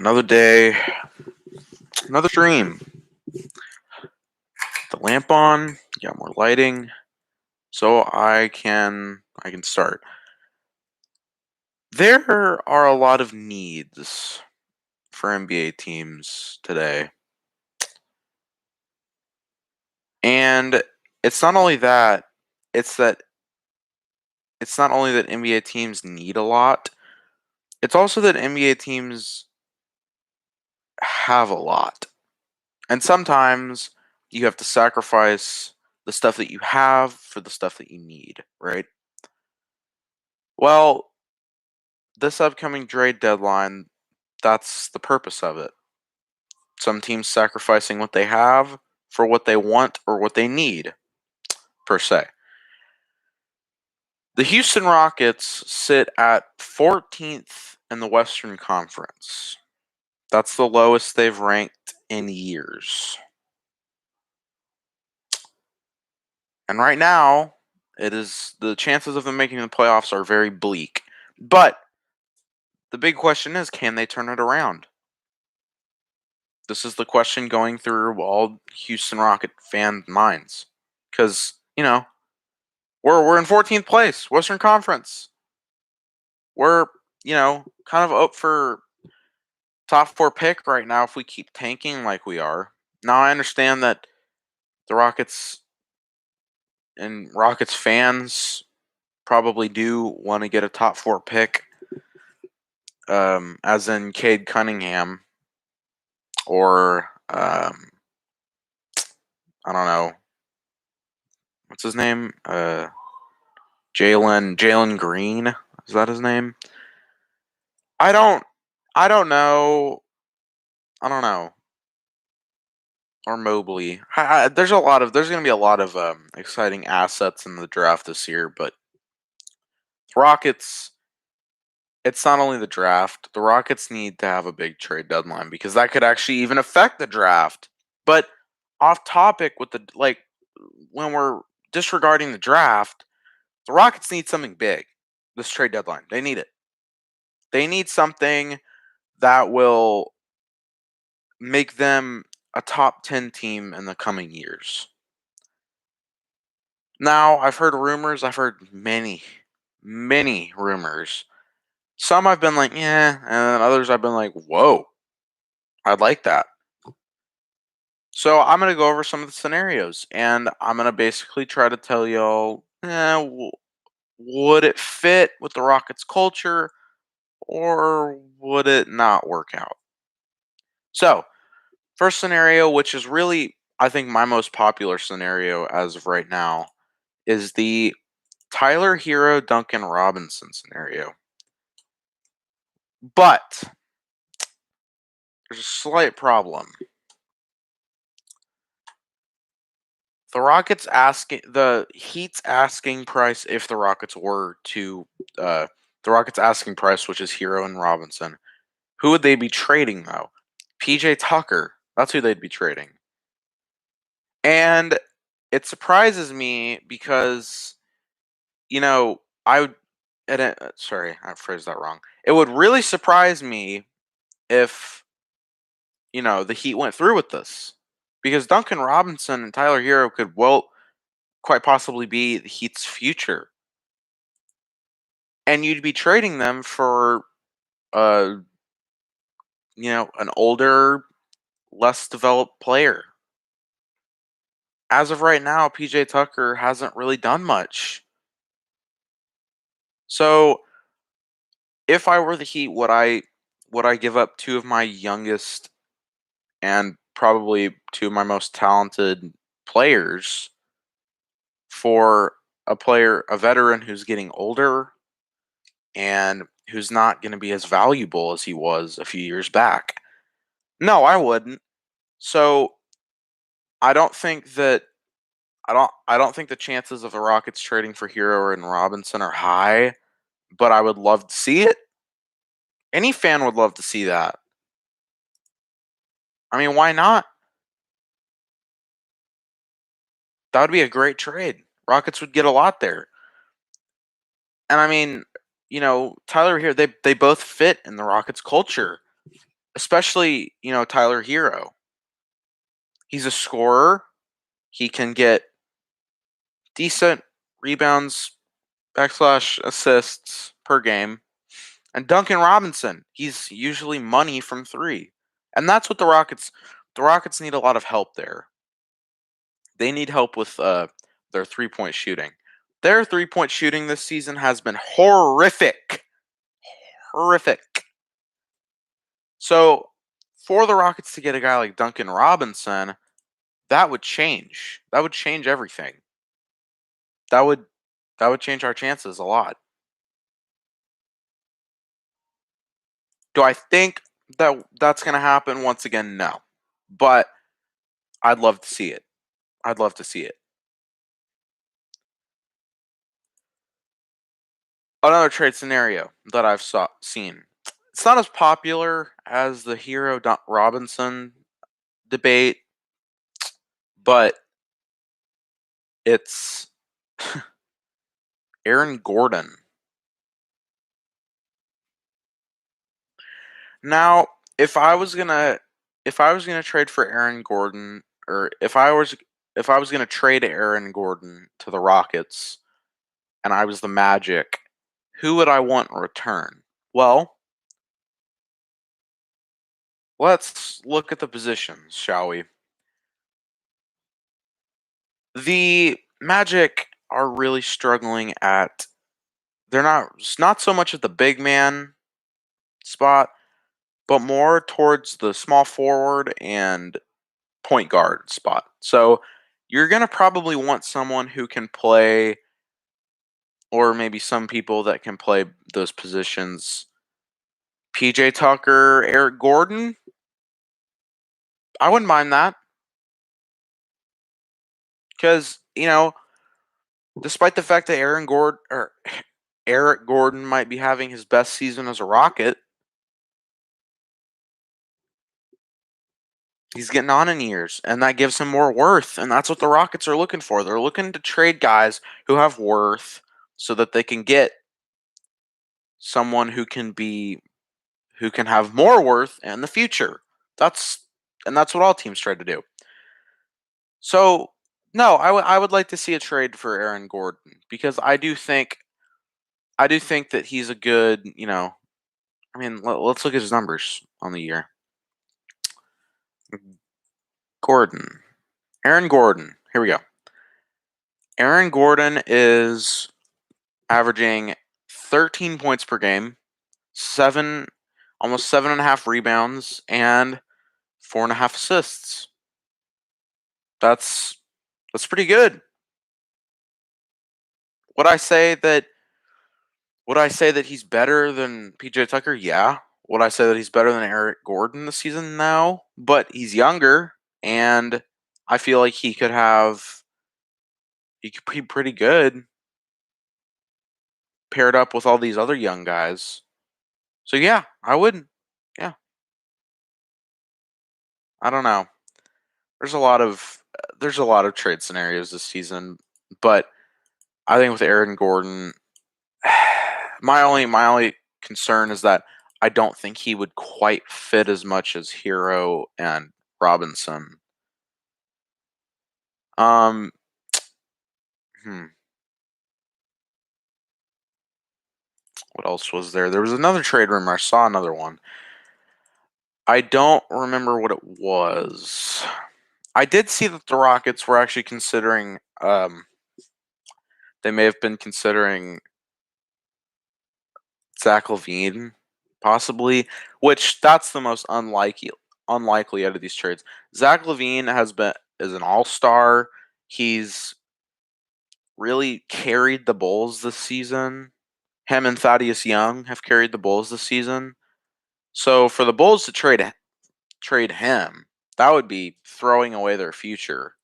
Another day, another stream. The lamp on, got more lighting, so I can start. There are a lot of needs for NBA teams today. And it's not only that, it's not only that NBA teams need a lot, it's also that NBA teams have a lot. And sometimes you have to sacrifice the stuff that you have for the stuff that you need, right? Well, this upcoming trade deadline, that's the purpose of it. Some teams sacrificing what they have for what they want or what they need, per se. The Houston Rockets sit at 14th in the Western Conference. That's the lowest they've ranked in years. And right now, the chances of them making the playoffs are very bleak. But the big question is, can they turn it around? This is the question going through all Houston Rocket fan minds. Because, we're in 14th place, Western Conference. We're, kind of up for top 4 pick right now if we keep tanking like we are. Now, I understand that the Rockets and Rockets fans probably do want to get a top 4 pick, as in Cade Cunningham or, I don't know, what's his name? Jalen Green. Is that his name? I don't know. I don't know. Or Mobley. There's going to be a lot of exciting assets in the draft this year, but Rockets, it's not only the draft. The Rockets need to have a big trade deadline because that could actually even affect the draft. But off topic with when we're disregarding the draft, the Rockets need something big this trade deadline. They need it. They need something that will make them a top 10 team in the coming years. Now, I've heard rumors. I've heard many rumors. Some I've been like, yeah, and others I've been like, whoa, I'd like that. So I'm going to go over some of the scenarios, and I'm going to basically try to tell y'all, would it fit with the Rockets culture, or would it not work out? So, first scenario, which is really, I think, my most popular scenario as of right now, is the Tyler Hero Duncan Robinson scenario. But there's a slight problem. The Heat's asking price, if the Rockets were to, the Rockets asking price, which is Hero and Robinson, who would they be trading though? PJ Tucker. That's who they'd be trading. And it surprises me because, I phrased that wrong. It would really surprise me if, the Heat went through with this. Because Duncan Robinson and Tyler Hero could, quite possibly be the Heat's future. And you'd be trading them for, an older, less developed player. As of right now, PJ Tucker hasn't really done much. So, if I were the Heat, would I give up 2 of my youngest and probably 2 of my most talented players for a veteran who's getting older and who's not going to be as valuable as he was a few years back? No, I wouldn't. So I don't think that I don't think the chances of the Rockets trading for Hero and Robinson are high, but I would love to see it. Any fan would love to see that. I mean, why not? That would be a great trade. Rockets would get a lot there. And I mean, Tyler here, they both fit in the Rockets culture. especially, Tyler Hero. He's a scorer. He can get decent rebounds, backslash assists per game. And Duncan Robinson, he's usually money from three. And that's what the Rockets need a lot of help there. They need help with their 3-point shooting. Their 3-point shooting this season has been horrific. Horrific. So, for the Rockets to get a guy like Duncan Robinson, that would change. That would change everything. That would change our chances a lot. Do I think that that's going to happen once again? No. But I'd love to see it. I'd love to see it. Another trade scenario that I've seen. It's not as popular as the Hero Robinson debate, but it's Aaron Gordon. Now, if I was gonna trade for Aaron Gordon, or if I was gonna trade Aaron Gordon to the Rockets, and I was the Magic, who would I want in return? Well, let's look at the positions, shall we? The Magic are really struggling at. They're not so much at the big man spot, but more towards the small forward and point guard spot. So you're going to probably want someone who can play, or maybe some people that can play those positions. PJ Tucker, Eric Gordon, I wouldn't mind that. Because, despite the fact that Eric Gordon might be having his best season as a Rocket, he's getting on in years, and that gives him more worth, and that's what the Rockets are looking for. They're looking to trade guys who have worth so that they can get someone who can have more worth in the future. That's what all teams try to do. So, no, I would like to see a trade for Aaron Gordon, because I do think that he's a good, I mean, let's look at his numbers on the year. Gordon. Aaron Gordon. Here we go. Aaron Gordon is averaging 13 points per game, almost 7.5 rebounds, and 4.5 assists. That's pretty good. Would I say that he's better than PJ Tucker? Yeah. Would I say that he's better than Eric Gordon this season? No. But he's younger, and I feel like he could be pretty good paired up with all these other young guys. So yeah, I would. Yeah. I don't know. There's a lot of trade scenarios this season, but I think with Aaron Gordon, my only concern is that I don't think he would quite fit as much as Hero and Robinson. Um, hmm, what else was there? There was another trade rumor. I saw another one. I don't remember what it was. I did see that the Rockets were actually considering. They may have been considering Zach Levine, possibly, which that's the most unlikely out of these trades. Zach Levine is an all-star. He's really carried the Bulls this season. Him and Thaddeus Young have carried the Bulls this season. So for the Bulls to trade him, that would be throwing away their future.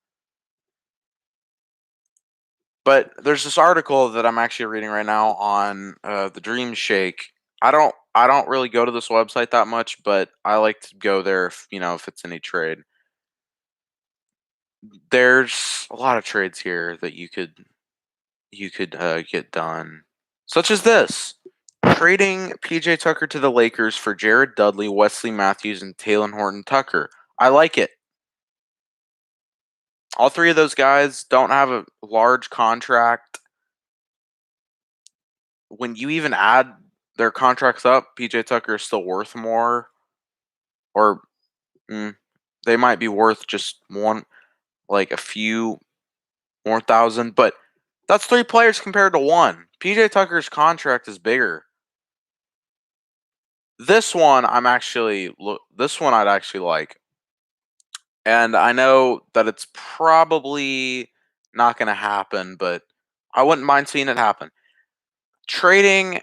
But there's this article that I'm actually reading right now on the Dream Shake. I don't really go to this website that much, but I like to go there if it's any trade. There's a lot of trades here that you could get done, such as this. Trading PJ Tucker to the Lakers for Jared Dudley, Wesley Matthews, and Taylor Horton Tucker. I like it. All three of those guys don't have a large contract. When you even add their contracts up, PJ Tucker is still worth more. Or they might be worth just a few more thousand. But that's three players compared to one. PJ Tucker's contract is bigger. This one I'd actually like. And I know that it's probably not going to happen, but I wouldn't mind seeing it happen. Trading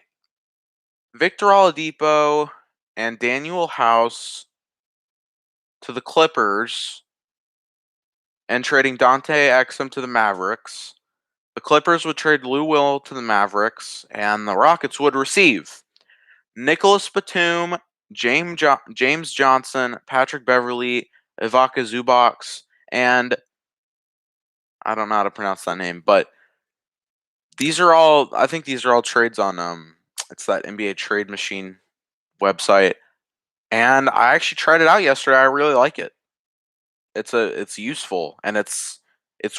Victor Oladipo and Daniel House to the Clippers and trading Dante Exum to the Mavericks. The Clippers would trade Lou Will to the Mavericks, and the Rockets would receive Nicholas Batum, James Johnson, Patrick Beverly, Ivaka Zubox, and I don't know how to pronounce that name, but I think these are all trades on it's that NBA Trade Machine website. And I actually tried it out yesterday. I really like it. It's useful and it's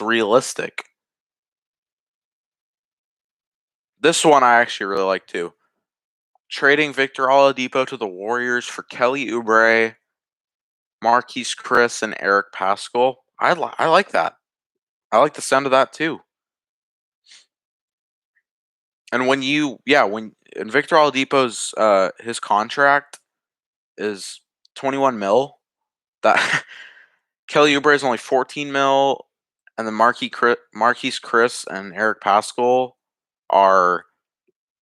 realistic. This one I actually really like too. Trading Victor Oladipo to the Warriors for Kelly Oubre, Marquise Chris, and Eric Pascal. I like that. I like the sound of that too. And when Victor Oladipo's his contract is 21 mil, that Kelly Oubre is only 14 mil, and then Marquise Chris and Eric Pascal are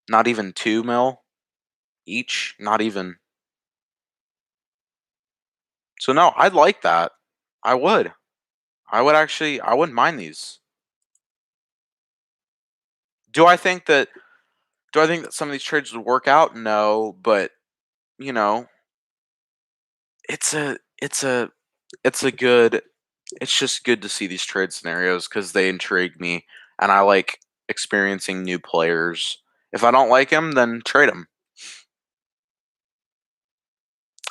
not even 2 mil each. Not even. So no, I'd like that. I would. I wouldn't mind these. Do I think that some of these trades would work out? No, but you know, it's a it's a it's a good it's just good to see these trade scenarios because they intrigue me, and I like experiencing new players. If I don't like them, then trade them.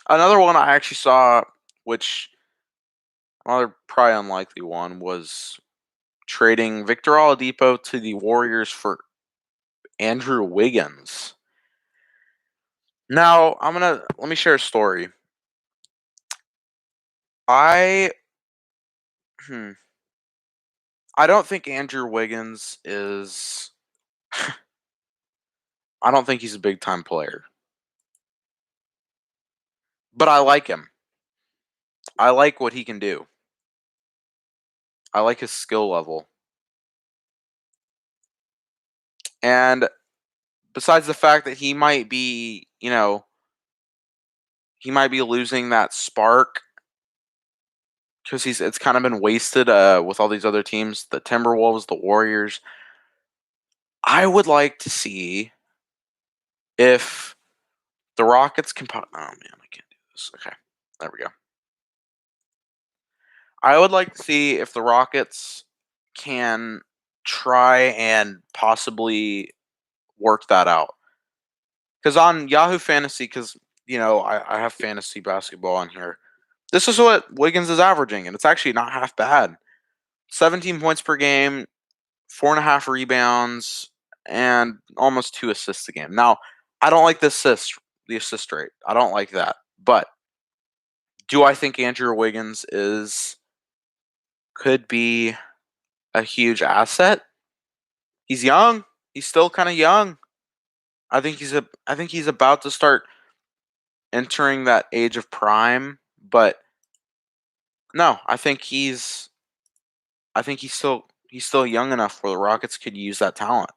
Another one I actually saw, which another probably unlikely one, was trading Victor Oladipo to the Warriors for Andrew Wiggins. Now let me share a story. I I don't think Andrew Wiggins is. I don't think he's a big time player, but I like him. I like what he can do. I like his skill level. And besides the fact that he might be losing that spark because it's kind of been wasted with all these other teams, the Timberwolves, the Warriors. I would like to see if the Rockets can. Oh man, I can't do this. Okay, there we go. I would like to see if the Rockets can try and possibly work that out. Because on Yahoo Fantasy, I have fantasy basketball on here. This is what Wiggins is averaging, and it's actually not half bad. 17 points per game, 4.5 rebounds, and almost 2 assists a game. Now, I don't like the assist rate. I don't like that. But do I think Andrew Wiggins could be a huge asset? He's young. He's still kind of young. I think he's about to start entering that age of prime, but no, I think he's still young enough where the Rockets could use that talent.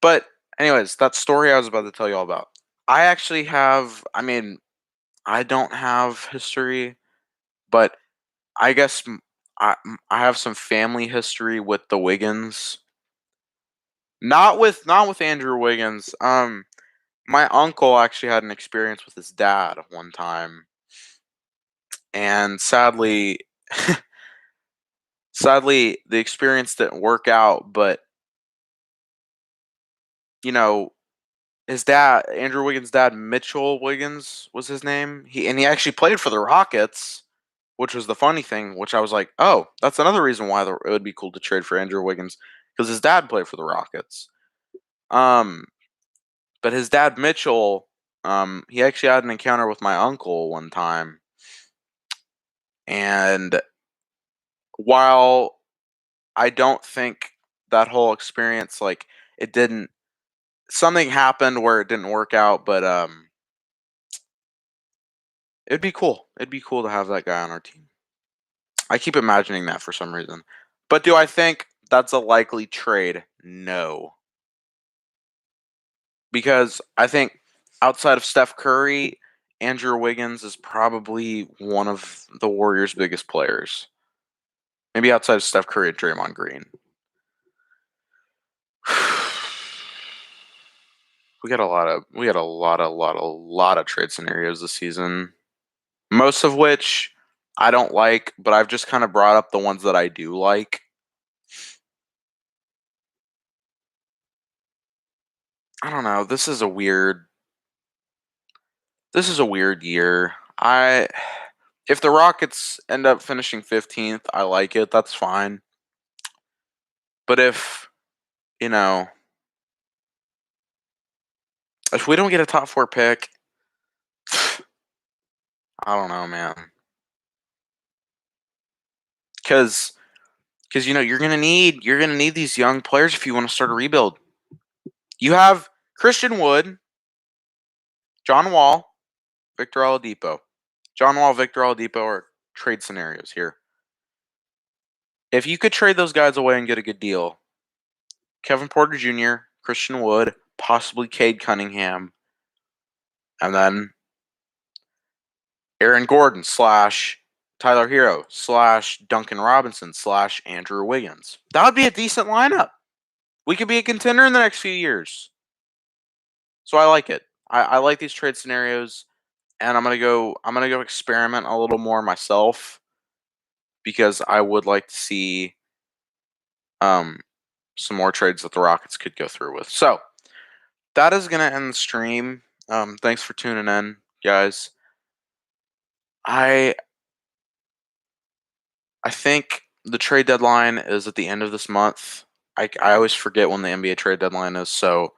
But anyways, that story I was about to tell you all about. I don't have history, but I guess I have some family history with the Wiggins. Not with Andrew Wiggins. My uncle actually had an experience with his dad one time, and sadly the experience didn't work out, but you know, his dad, Andrew Wiggins' dad, Mitchell Wiggins was his name. He actually played for the Rockets, which was the funny thing. Which I was like, oh, that's another reason why it would be cool to trade for Andrew Wiggins because his dad played for the Rockets. But his dad Mitchell, he actually had an encounter with my uncle one time, and while I don't think that whole experience like it didn't something happened where it didn't work out, but it'd be cool. It'd be cool to have that guy on our team. I keep imagining that for some reason. But do I think that's a likely trade? No. Because I think outside of Steph Curry, Andrew Wiggins is probably one of the Warriors' biggest players. Maybe outside of Steph Curry and Draymond Green. We got a lot of trade scenarios this season. Most of which I don't like, but I've just kind of brought up the ones that I do like. I don't know. This is a weird year. If the Rockets end up finishing 15th, I like it. That's fine. But you know, if we don't get a top 4 pick, I don't know, man. Cuz you're going to need these young players if you want to start a rebuild. You have Christian Wood, John Wall, Victor Oladipo. John Wall, Victor Oladipo are trade scenarios here. If you could trade those guys away and get a good deal, Kevin Porter Jr., Christian Wood, possibly Cade Cunningham, and then Aaron Gordon / Tyler Hero / Duncan Robinson / Andrew Wiggins. That would be a decent lineup. We could be a contender in the next few years. So I like it. I like these trade scenarios, and I'm gonna go experiment a little more myself because I would like to see some more trades that the Rockets could go through with. So that is gonna end the stream. Thanks for tuning in, guys. I think the trade deadline is at the end of this month. I always forget when the NBA trade deadline is, so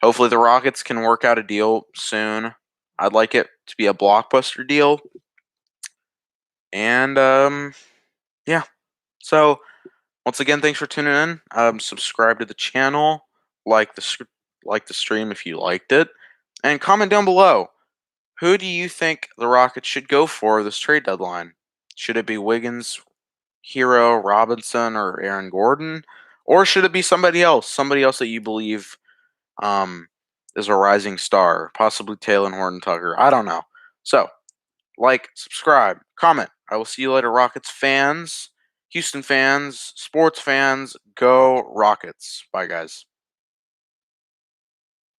hopefully the Rockets can work out a deal soon. I'd like it to be a blockbuster deal. And yeah. So once again, thanks for tuning in. Subscribe to the channel, like the stream if you liked it, and comment down below. Who do you think the Rockets should go for this trade deadline? Should it be Wiggins, Hero, Robinson, or Aaron Gordon? Or should it be somebody else? Somebody else that you believe is a rising star, possibly Taylor Horton Tucker. I don't know. So, like, subscribe, comment. I will see you later, Rockets fans, Houston fans, sports fans. Go Rockets. Bye, guys.